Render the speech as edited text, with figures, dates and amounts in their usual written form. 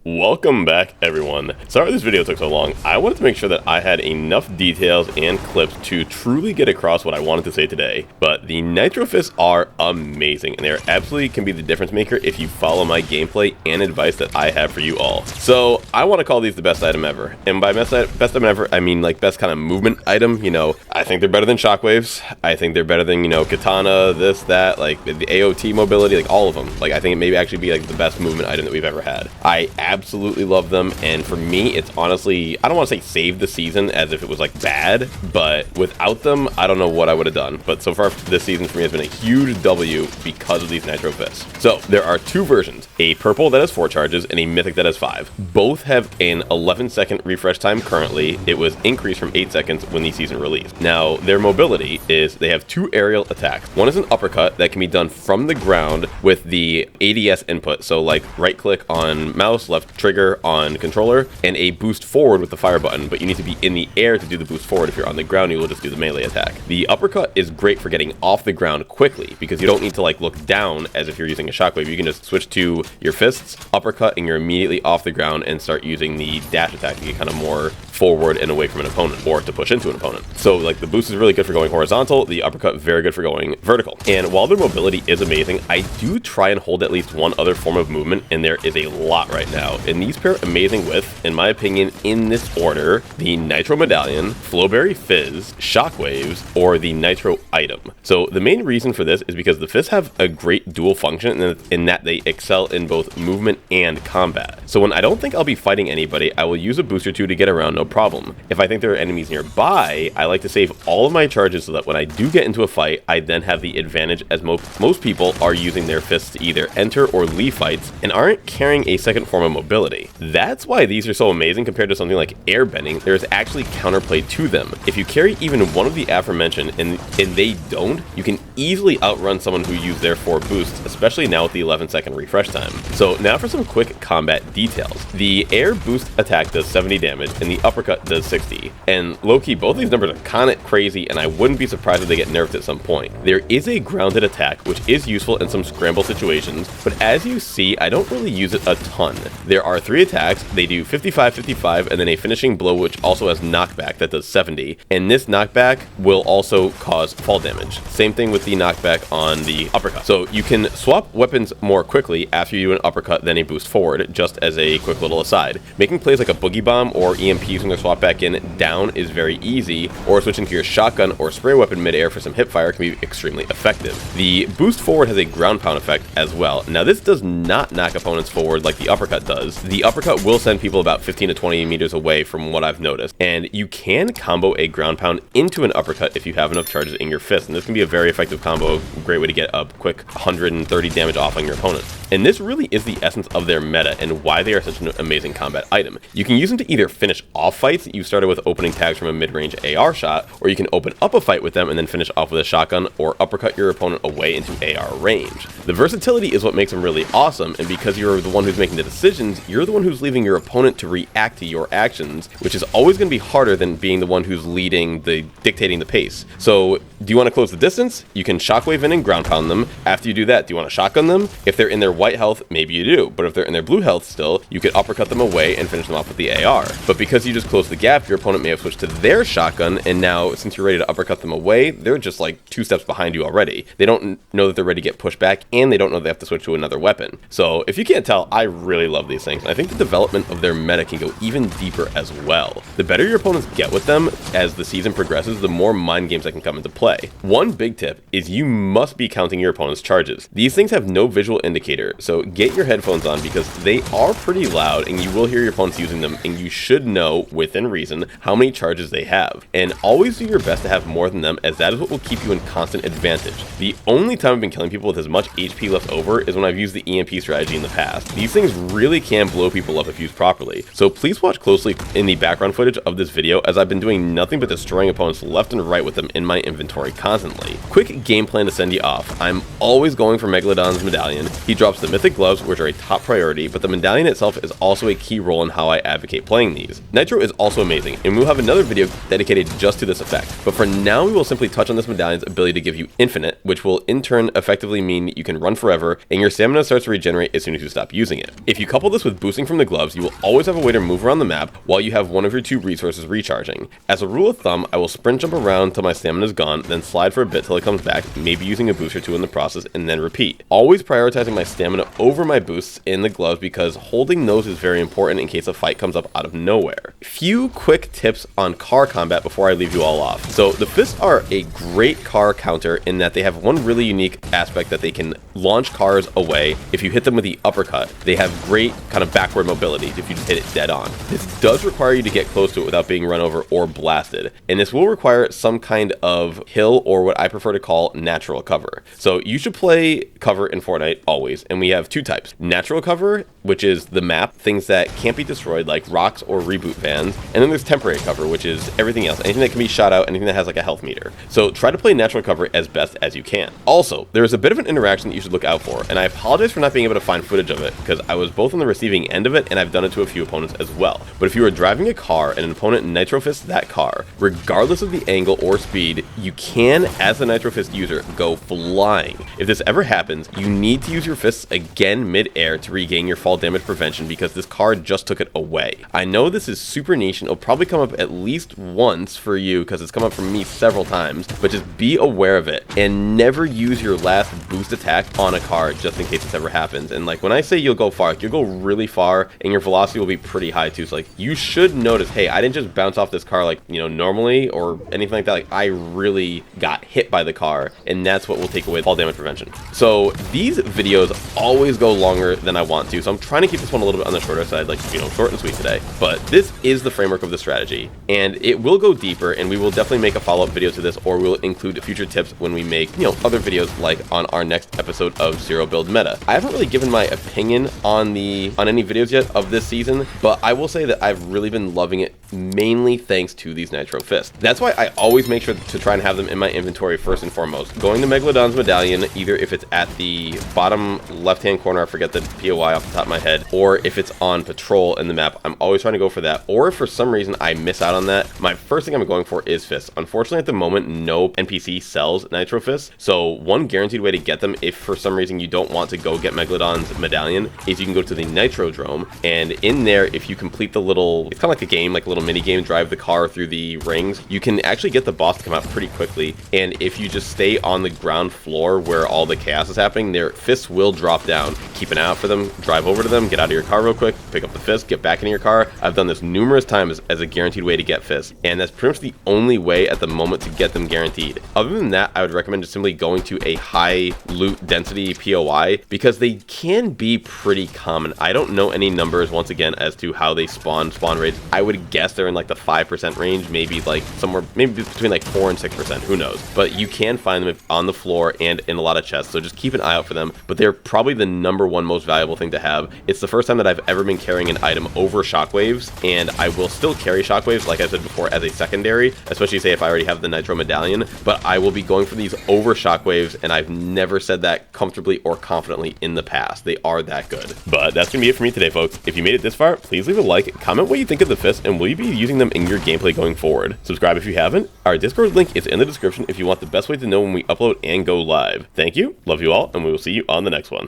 Welcome back, everyone. Sorry this video took so long. I wanted to make sure that I had enough details and clips to truly get across what I wanted to say today. But the Nitro fists are amazing, and they absolutely can be the difference maker if you follow my gameplay and advice that I have for you all. So I want to call these the best item ever. And by best item ever, I mean like best kind of movement item. You know, I think they're better than shockwaves. I think they're better than, you know, katana, this, that, like the AOT mobility, like all of them. Like I think it may actually be like the best movement item that we've ever had. I absolutely love them, and for me it's honestly, I don't want to say save the season as if it was like bad, but without them I don't know what I would have done. But so far this season for me has been a huge W because of these Nitro fists. So there are two versions, a purple that has 4 charges and a mythic that has 5. Both have an 11-second refresh time currently. It was increased from 8 seconds when the season released. Now their mobility is they have 2 aerial attacks. One is an uppercut that can be done from the ground with the ADS input, so like right click on mouse, left trigger on controller, and a boost forward with the fire button, but you need to be in the air to do the boost forward. If you're on the ground, you will just do the melee attack. The uppercut is great for getting off the ground quickly because you don't need to like look down as if you're using a shockwave. You can just switch to your fists, uppercut, and you're immediately off the ground and start using the dash attack to get kind of more forward and away from an opponent, or to push into an opponent. So like the boost is really good for going horizontal, the uppercut very good for going vertical. And while their mobility is amazing, I do try and hold at least one other form of movement, and there is a lot right now. And these pair amazing with, in my opinion, in this order, the Nitro Medallion, Flowberry Fizz, Shockwaves, or the Nitro item. So the main reason for this is because the fists have a great dual function in that they excel in both movement and combat. So when I don't think I'll be fighting anybody, I will use a boost or two to get around, no problem. If I think there are enemies nearby, I like to save all of my charges so that when I do get into a fight, I then have the advantage, as most people are using their fists to either enter or leave fights and aren't carrying a second form of mobility. That's why these are so amazing compared to something like airbending. There is actually counterplay to them. If you carry even one of the aforementioned and they don't, you can easily outrun someone who used their 4 boosts, especially now with the 11-second refresh time. So now for some quick combat details. The air boost attack does 70 damage and the uppercut does 60. And low-key, both these numbers are kind of crazy, and I wouldn't be surprised if they get nerfed at some point. There is a grounded attack, which is useful in some scramble situations, but as you see, I don't really use it a ton. There are 3 attacks. They do 55, 55, and then a finishing blow, which also has knockback that does 70. And this knockback will also cause fall damage. Same thing with the knockback on the uppercut. So you can swap weapons more quickly after you do an uppercut than a boost forward, just as a quick little aside. Making plays like a boogie bomb or EMP using their swap back in down is very easy, or switching to your shotgun or spray weapon midair for some hip fire can be extremely effective. The boost forward has a ground pound effect as well. Now this does not knock opponents forward like the uppercut does. The uppercut will send people about 15 to 20 meters away from what I've noticed, and you can combo a ground pound into an uppercut if you have enough charges in your fist, and this can be a very effective combo, great way to get a quick 130 damage off on your opponent. And this really is the essence of their meta and why they are such an amazing combat item. You can use them to either finish off fights that you started with opening tags from a mid-range AR shot, or you can open up a fight with them and then finish off with a shotgun or uppercut your opponent away into AR range. The versatility is what makes them really awesome, and because you're the one who's making the decisions, you're the one who's leaving your opponent to react to your actions, which is always going to be harder than being the one who's dictating the pace. So do you want to close the distance? You can shockwave in and ground pound them. After you do that, do you want to shotgun them? If they're in their white health, maybe you do, but if they're in their blue health still, you could uppercut them away and finish them off with the AR. But because you just closed the gap, your opponent may have switched to their shotgun, and now since you're ready to uppercut them away, they're just like 2 steps behind you already. They don't know that they're ready to get pushed back, and they don't know they have to switch to another weapon. So if you can't tell, I really love these things. I think the development of their meta can go even deeper as well. The better your opponents get with them as the season progresses, the more mind games that can come into play. One big tip is you must be counting your opponent's charges. These things have no visual indicator, so get your headphones on because they are pretty loud and you will hear your opponents using them, and you should know within reason how many charges they have. And always do your best to have more than them, as that is what will keep you in constant advantage. The only time I've been killing people with as much HP left over is when I've used the EMP strategy in the past. These things really can blow people up if used properly, so please watch closely in the background footage of this video, as I've been doing nothing but destroying opponents left and right with them in my inventory inventory constantly. Quick game plan to send you off. I'm always going for Megalodon's medallion. He drops the mythic gloves, which are a top priority, but the medallion itself is also a key role in how I advocate playing these. Nitro is also amazing, and we'll have another video dedicated just to this effect. But for now, we will simply touch on this medallion's ability to give you infinite, which will in turn effectively mean you can run forever, and your stamina starts to regenerate as soon as you stop using it. If you couple this with boosting from the gloves, you will always have a way to move around the map while you have one of your two resources recharging. As a rule of thumb, I will sprint jump around till my stamina is gone, then slide for a bit till it comes back, maybe using a boost or two in the process, and then repeat. Always prioritizing my stamina over my boosts in the gloves because holding those is very important in case a fight comes up out of nowhere. Few quick tips on car combat before I leave you all off. So the fists are a great car counter in that they have one really unique aspect that they can launch cars away if you hit them with the uppercut. They have great kind of backward mobility if you just hit it dead on. This does require you to get close to it without being run over or blasted, and this will require some kind of hill or what I prefer to call natural cover. So you should play cover in Fortnite always, and we have two types. Natural cover, which is the map, things that can't be destroyed like rocks or reboot vans, and then there's temporary cover, which is everything else, anything that can be shot out, anything that has like a health meter. So try to play natural cover as best as you can. Also, there's a bit of an interaction that you should look out for, and I apologize for not being able to find footage of it because I was both on the receiving end of it and I've done it to a few opponents as well. But if you are driving a car and an opponent Nitro fists that car, regardless of the angle or speed, you can, as the Nitro fist user, go flying. If this ever happens, you need to use your fists again mid-air to regain your fall damage prevention because this car just took it away. I know this is super niche and it'll probably come up at least once for you because it's come up for me several times, but just be aware of it and never use your last boost attack on a car just in case this ever happens. And like when I say you'll go far, you'll go really far and your velocity will be pretty high too. So like you should notice, hey, I didn't just bounce off this car like, you know, normally or anything like that. Like I really got hit by the car, and that's what will take away fall damage prevention. So these videos always go longer than I want to, so I'm trying to keep this one a little bit on the shorter side, like, you know, short and sweet today. But this is the framework of the strategy, and it will go deeper, and we will definitely make a follow-up video to this, or we'll include future tips when we make, you know, other videos like on our next episode of Zero Build Meta. I haven't really given my opinion on any videos yet of this season, but I will say that I've really been loving it, mainly thanks to these Nitro fists. That's why I always make sure to try and have them in my inventory first and foremost. Going to Megalodon's medallion, either if it's at the bottom left-hand corner, I forget the POI off the top of my head, or if it's on patrol in the map, I'm always trying to go for that. Or if for some reason I miss out on that, my first thing I'm going for is fists. Unfortunately, at the moment, no NPC sells Nitro fists, so one guaranteed way to get them if for some reason you don't want to go get Megalodon's medallion is you can go to the Nitro Drome, and in there, if you complete the little, it's kind of like a game, like a little mini game, drive the car through the rings, you can actually get the boss to come out pretty quickly. And if you just stay on the ground floor where all the chaos is happening, their fists will drop down. Keep an eye out for them, drive over to them, get out of your car real quick, pick up the fist, get back in your car. I've done this numerous times as a guaranteed way to get fists, and that's pretty much the only way at the moment to get them guaranteed. Other than that, I would recommend just simply going to a high loot density POI because they can be pretty common. I don't know any numbers once again as to how they spawn rates. I would guess they're in like the 5% range, maybe like somewhere, maybe between like 4 and 6%, who knows. But you can find them on the floor and in a lot of chests, so just keep an eye out for them. But they're probably the #1 most valuable thing to have. It's the first time that I've ever been carrying an item over shockwaves, and I will still carry shockwaves, like I said before, as a secondary, especially say if I already have the Nitro medallion, but I will be going for these over shockwaves, and I've never said that comfortably or confidently in the past. They are that good. But that's gonna be it for me today, folks. If you made it this far, please leave a like, comment what you think of the fists, and will you be using them in your gameplay going forward? Subscribe if you haven't. Our Discord link is in the description if you want the best way to know when we upload and go live. Thank you, love you all, and we will see you on the next one.